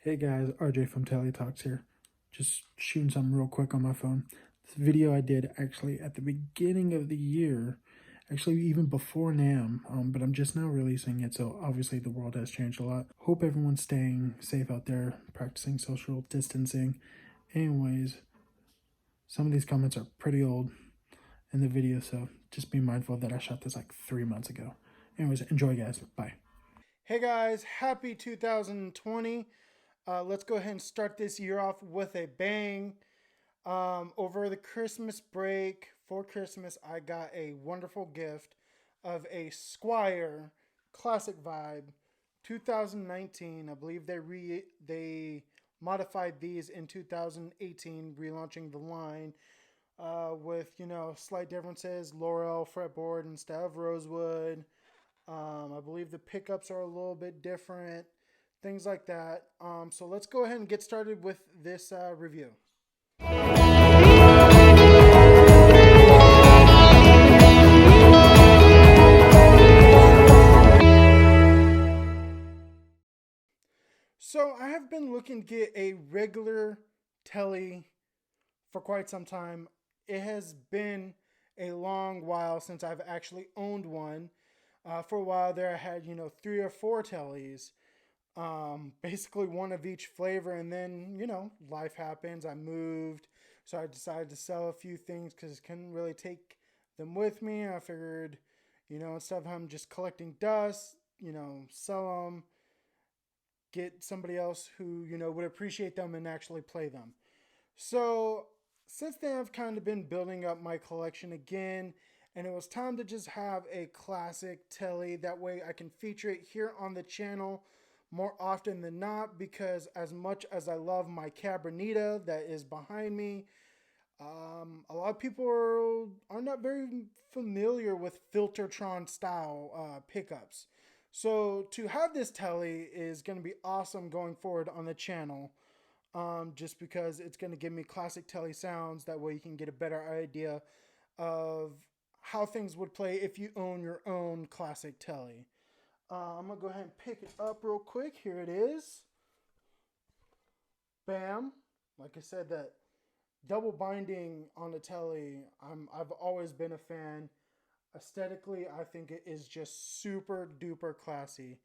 Hey guys, RJ from TeleTalks here. Just shooting something real quick on my phone. This video I did actually at the beginning of the year, actually even before NAM, but I'm just now releasing it, so obviously the world has changed a lot. Hope everyone's staying safe out there, practicing social distancing. Anyways, some of these comments are pretty old in the video, so just be mindful that I shot this like 3 months ago. Anyways, enjoy guys. Bye. Hey guys, happy 2020. Let's go ahead and start this year off with a bang. Over the Christmas break, for Christmas, I got a wonderful gift of a Squier Classic Vibe 2019. I believe they modified these in 2018, relaunching the line with slight differences. Laurel fretboard instead of rosewood. I believe the pickups are a little bit different, things like that. So let's go ahead and get started with this review. So I have been looking to get a regular tele for quite some time. It has been a long while since I've actually owned one. For a while there, I had, three or four teles, basically one of each flavor. And then, life happens. I moved. So I decided to sell a few things because I couldn't really take them with me. I figured, instead of I'm just collecting dust, sell them, get somebody else who, would appreciate them and actually play them. So since then, I've kind of been building up my collection again, and it was time to just have a classic telly. That way, I can feature it here on the channel more often than not. Because as much as I love my Cabernita that is behind me, a lot of people are not very familiar with Filtertron style pickups. So to have this telly is going to be awesome going forward on the channel, just because it's going to give me classic telly sounds. That way you can get a better idea of how things would play if you own your own classic telly. I'm going to go ahead and pick it up real quick. Here it is. Bam. Like I said, that double binding on a telly, I've always been a fan. Aesthetically, I think it is just super duper classy.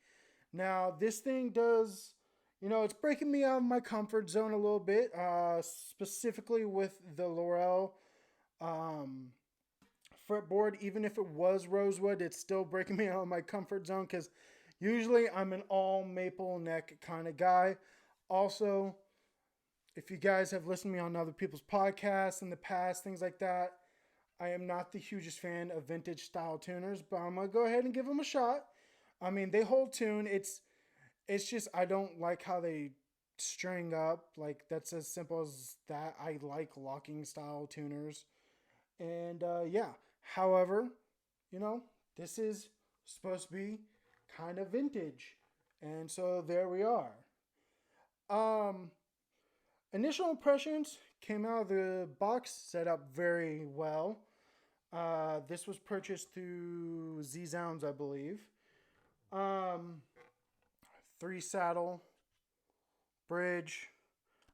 Now, this thing does, it's breaking me out of my comfort zone a little bit, specifically with the Laurel um, fretboard. Even if it was rosewood, it's still breaking me out of my comfort zone because usually I'm an all maple neck kind of guy. Also, if you guys have listened to me on other people's podcasts in the past, things like that, I am not the hugest fan of vintage style tuners, but I'm gonna go ahead and give them a shot. I mean, they hold tune. It's just I don't like how they string up. Like that's as simple as that. I like locking style tuners, and yeah. However, you know, this is supposed to be kind of vintage, and so there we are. Um, Initial impressions came out of the box set up very well. This was purchased through Z Zounds, I believe. Um, Three saddle, bridge.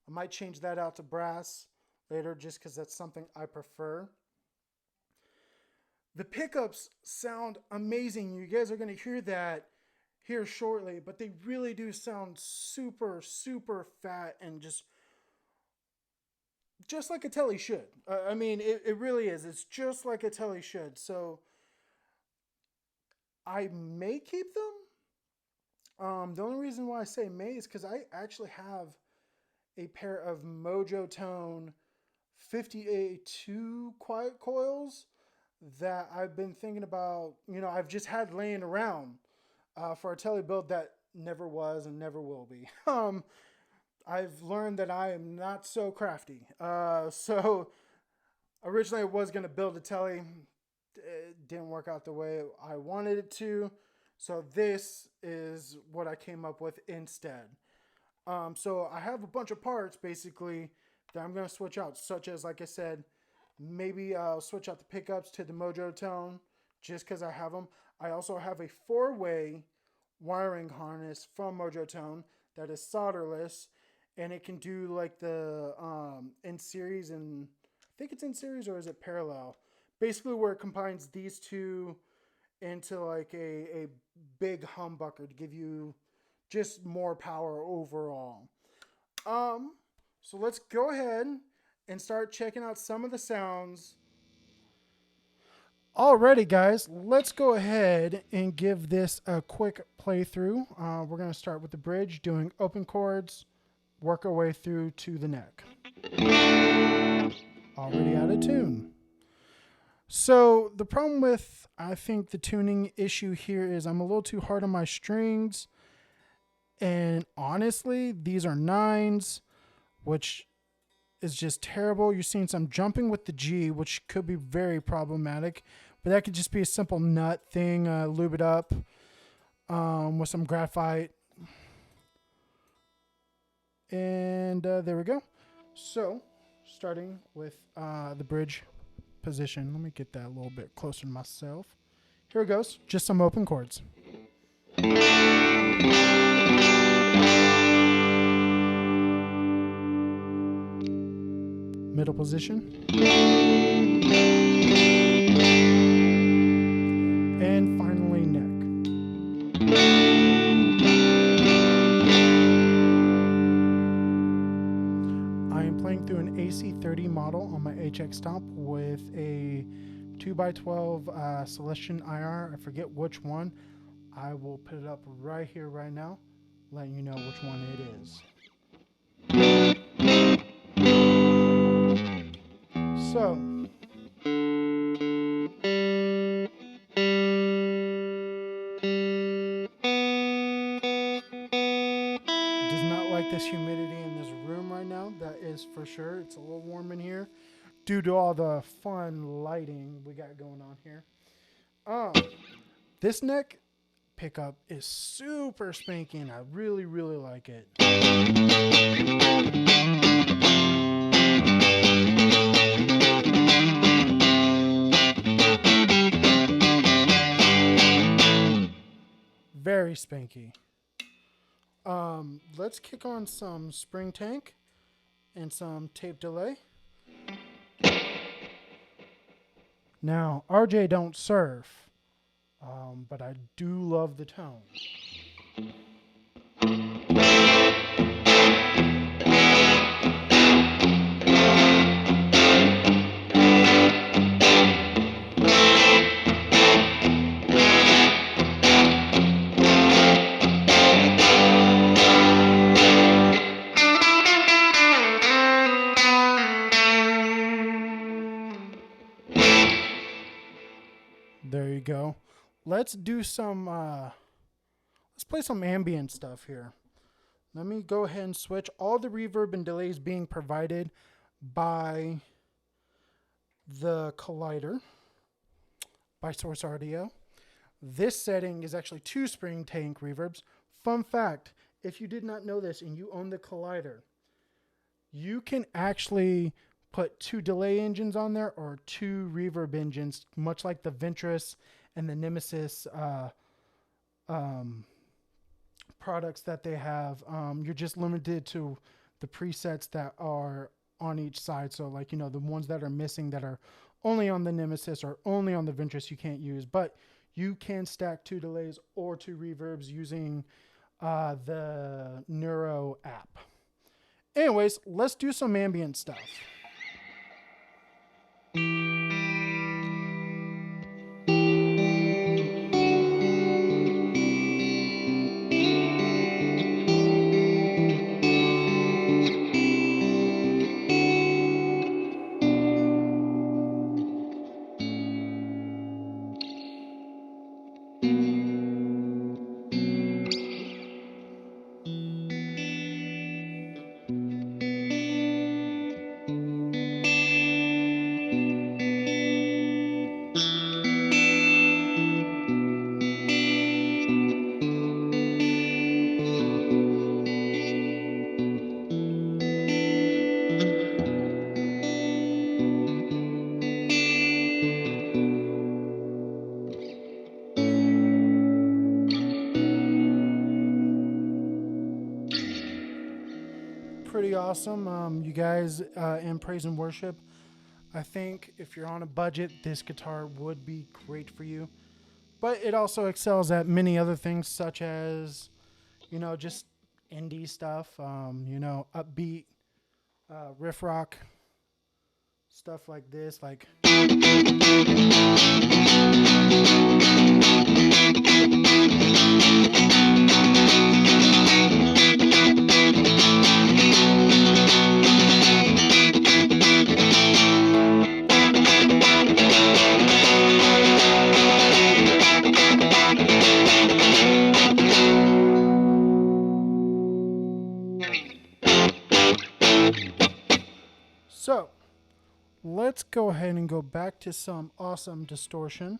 I might change that out to brass later just because that's something I prefer. The pickups sound amazing. You guys are going to hear that here shortly, but they really do sound super, super fat and just like a telly should. I mean, it really is. It's just like a telly should. So I may keep them. The only reason why I say may is because I actually have a pair of Mojo Tone 50A2 quiet coils that I've been thinking about. I've just had laying around for a telly build that never was and never will be. I've learned that I am not so crafty. So originally I was going to build a telly. It didn't work out the way I wanted it to. So this is what I came up with instead. So I have a bunch of parts basically that I'm going to switch out, such as, like I said, maybe I'll switch out the pickups to the Mojo Tone just because I have them. I also have a four-way wiring harness from Mojo Tone that is solderless, and it can do like the in series, and I think it's in series, or is it parallel? Basically, where it combines these two into like a big humbucker to give you just more power overall. So let's go ahead and start checking out some of the sounds. Alrighty, guys, let's go ahead and give this a quick playthrough. We're going to start with the bridge, doing open chords, work our way through to the neck. Already out of tune. So the problem with, I think, the tuning issue here is I'm a little too hard on my strings. And honestly, these are nines, which is just terrible. You're seeing some jumping with the G, which could be very problematic. But that could just be a simple nut thing. Lube it up with some graphite. And there we go. So, starting with the bridge position. Let me get that a little bit closer to myself. Here it goes. Just some open chords. Middle position. And finally neck. I am playing through an AC30 model on my HX Stomp with a 2x12 Celestion IR. I forget which one. I will put it up right here, right now, letting you know which one it is. So, does not like this humidity in this room right now. That is for sure. It's a little warm in here due to all the fun lighting we got going on here. This neck pickup is super spanky, and I really, really like it. Very spanky. Let's kick on some spring tank and some tape delay. Now, RJ don't surf, but I do love the tone. There you go. Let's do some, let's play some ambient stuff here. Let me go ahead and switch. All the reverb and delays being provided by the Collider, by Source Audio. This setting is actually 2 spring tank reverbs. Fun fact, if you did not know this and you own the Collider, you can actually put 2 delay engines on there or 2 reverb engines, much like the Ventress and the Nemesis products that they have. You're just limited to the presets that are on each side. So like, you know, the ones that are missing that are only on the Nemesis or only on the Ventress you can't use, but you can stack 2 delays or 2 reverbs using the Neuro app. Anyways, let's do some ambient stuff. pretty awesome. You guys in praise and worship, I think if you're on a budget, this guitar would be great for you. But it also excels at many other things, such as, just indie stuff, upbeat, riff rock, stuff like this, like. So, let's go ahead and go back to some awesome distortion.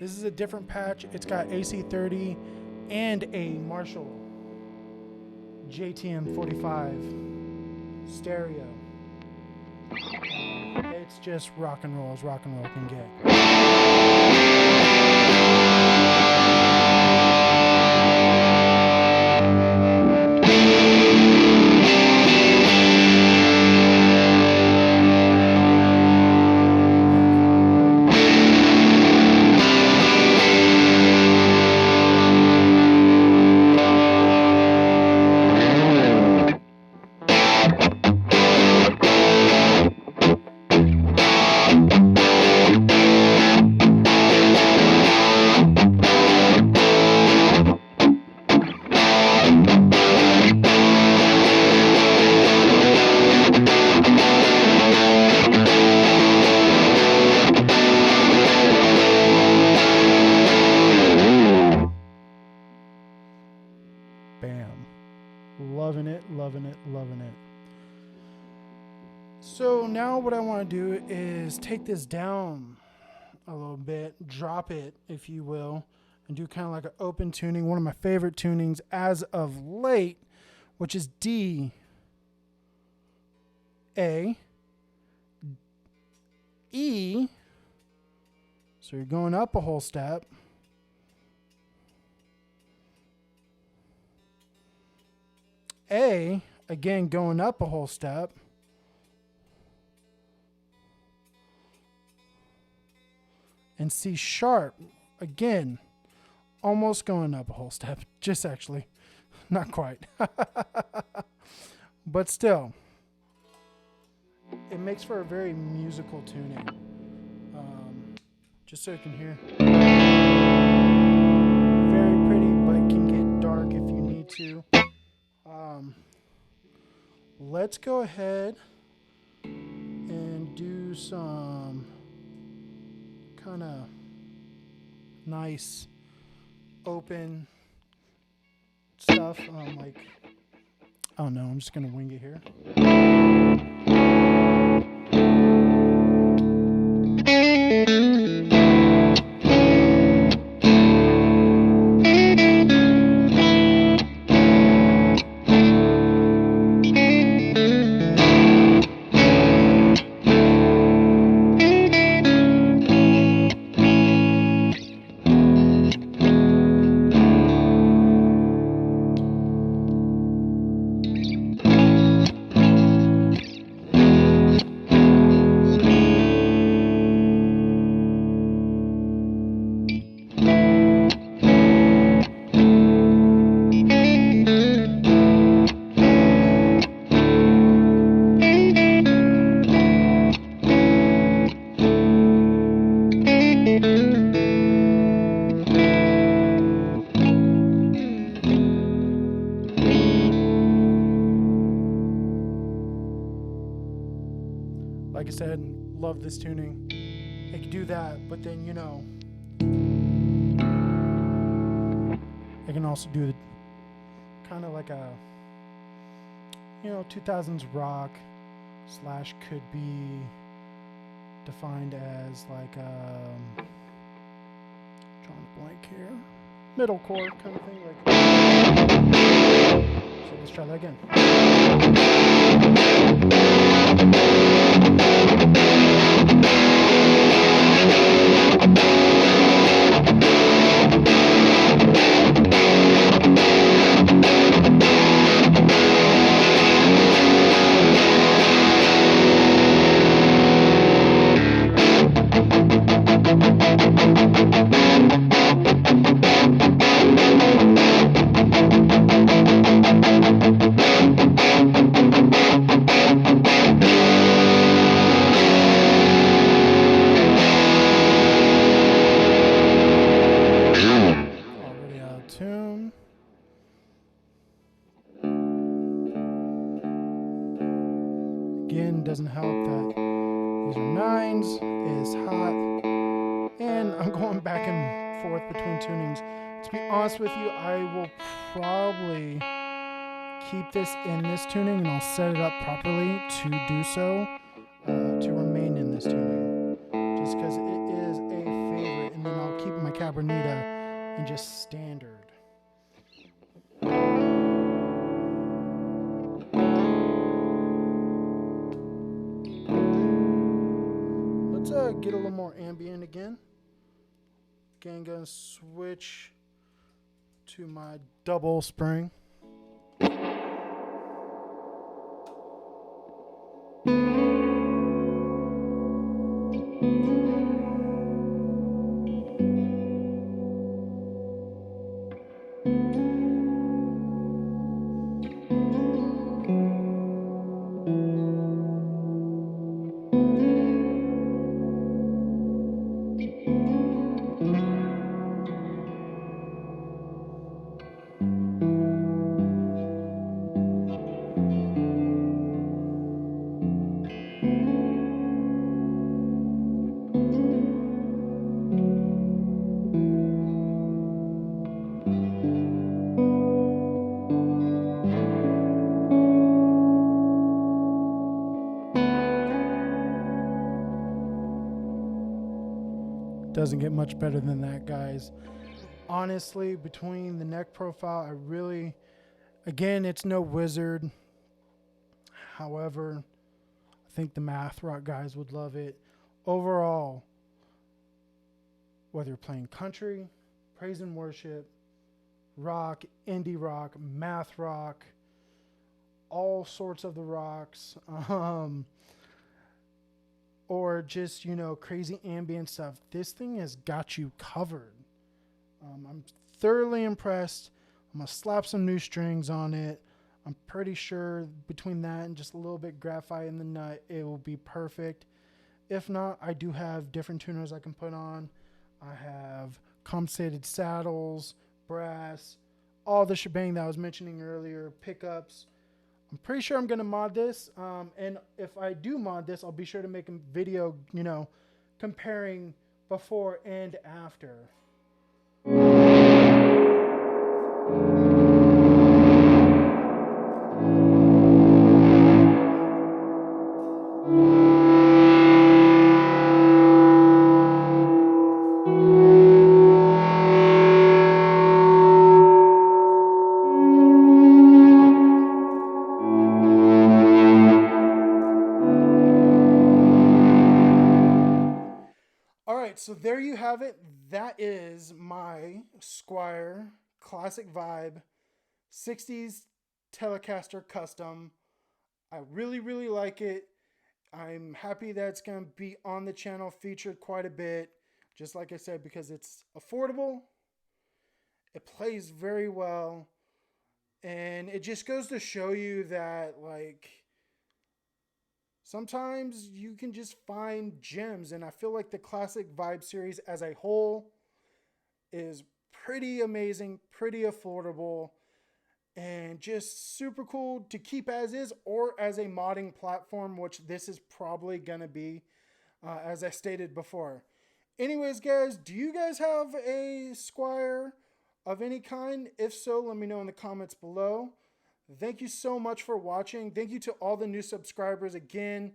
This is a different patch. It's got AC30 and a Marshall JTM 45 stereo. It's just rock and roll as rock and roll can get. Bam. Loving it, loving it, loving it. So now what I want to do is take this down a little bit, drop it, if you will, and do kind of like an open tuning. One of my favorite tunings as of late, which is D, A, E. So you're going up a whole step. A, again, going up a whole step. And C sharp, again, almost going up a whole step. Just actually, not quite. But still, it makes for a very musical tuning. Just so you can hear. Very pretty, but it can get dark if you need to. Let's go ahead and do some kind of nice open stuff. Like, oh no, I'm just gonna wing it here. Like I said, love this tuning. I can do that, but then, I can also do the kind of like a, 2000s rock / could be defined as like drawing a blank here, middlecore kind of thing. So let's try that again. I'm going back and forth between tunings. To be honest with you, I will probably keep this in this tuning, and I'll set it up properly to do so, to remain in this tuning, just because it is a favorite. And then I'll keep my Cabronita in just standard. Let's get a little more ambient again. Again, gonna switch to my double spring. Doesn't get much better than that, guys. Honestly, between the neck profile, I really, again, it's no wizard. However, I think the math rock guys would love it. Overall, whether you're playing country, praise and worship, rock, indie rock, math rock, all sorts of the rocks, or just, crazy ambient stuff, this thing has got you covered. I'm thoroughly impressed. I'm going to slap some new strings on it. I'm pretty sure between that and just a little bit graphite in the nut, it will be perfect. If not, I do have different tuners I can put on. I have compensated saddles, brass, all the shebang that I was mentioning earlier, pickups. I'm pretty sure I'm going to mod this. And if I do mod this, I'll be sure to make a video, comparing before and after. So there you have it. That is my Squier Classic Vibe 60s Telecaster Custom. I really, really like it. I'm happy that it's going to be on the channel, featured quite a bit. Just like I said, because it's affordable. It plays very well. And it just goes to show you that, sometimes you can just find gems, and I feel like the Classic Vibe series as a whole is pretty amazing, pretty affordable, and just super cool to keep as is or as a modding platform, which this is probably going to be, as I stated before. Anyways, guys, do you guys have a Squier of any kind? If so, let me know in the comments below. Thank you so much for watching. Thank you to all the new subscribers. Again,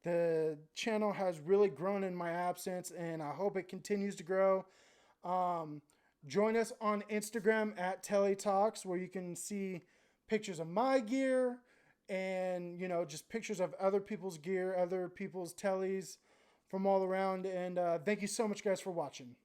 the channel has really grown in my absence, and I hope it continues to grow. Join us on Instagram at TeleTalks, where you can see pictures of my gear and, just pictures of other people's gear, other people's teles from all around. And thank you so much, guys, for watching.